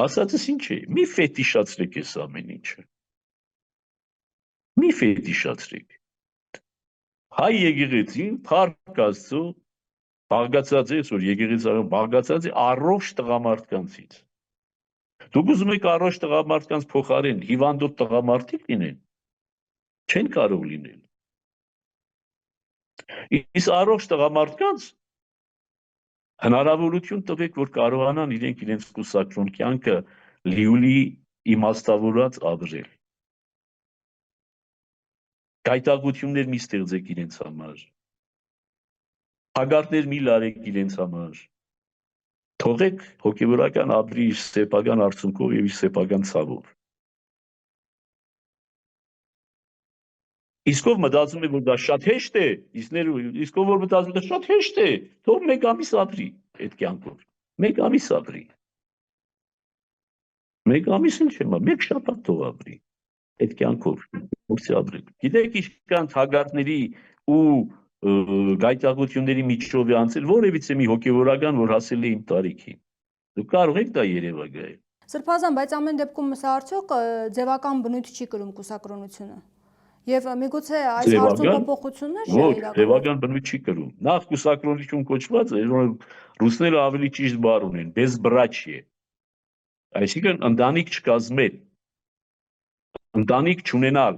Ասածս ինչ է, մի ֆետիշացրեք այս ամեն ինչը, մի ֆետիշացրեք, հայ եկեղեցին փառք Աստծո բաղկացած է, որ եկեղեցին բաղկացած է առողջ տղամարդկանցից, դուք ուզում եք առողջ տղամարդկանց փոխարեն հիվանդոտ տղամարդիկ լինեն, չեն կարող լինել, իսկ առողջ տղամարդկանց հնարավորություն տվեք, որ կարողանան իրենց կուսակրոն կյանքը լիուլի իմաստավորած ապրել, գայթակղություններ մի ստեղծեք իրենց համար, հագարտներ մի լարեք իրենց համար, թողեք հոգևորական ապրի իր սեփական արդյունքով եւ իր սեփական ցավով։ Իսկ ով մտածում է, որ դա շատ հեշտ է, իսկ ով որ մտածում է, դա շատ հեշտ է, թող մեկ ամիս ապրի այդ կյանքով, մեկ ամիս ապրի, մեկ ամիս ինչ է, մեկ շաբաթ թող ապրի այդ կյանքով, փորձի ապրել։ Գիտեք ինչքան հագարտների ու գայթակղությունների միջով է անցել որևիցե մի հոգևորական, որ հասել է իմ տարիքին։ Դուք կարող եք դա երևակայել։ Սրբազան, բայց ամեն դեպքում սա արդյոք ձևական բնույթ չի կրում կուսակրոնությունը։ Եվ միգուցե այս հարցում փոփոխություններ իրականացնել։ Ձևական բնույթ չի կրում։ Նախ կուսակրոնություն կոչված է, ռուսները ավելի ճիշտ բառ ունեն, безбрачие։ Այսինքն ընտանիք չկազմել, ընտանիք չունենալ,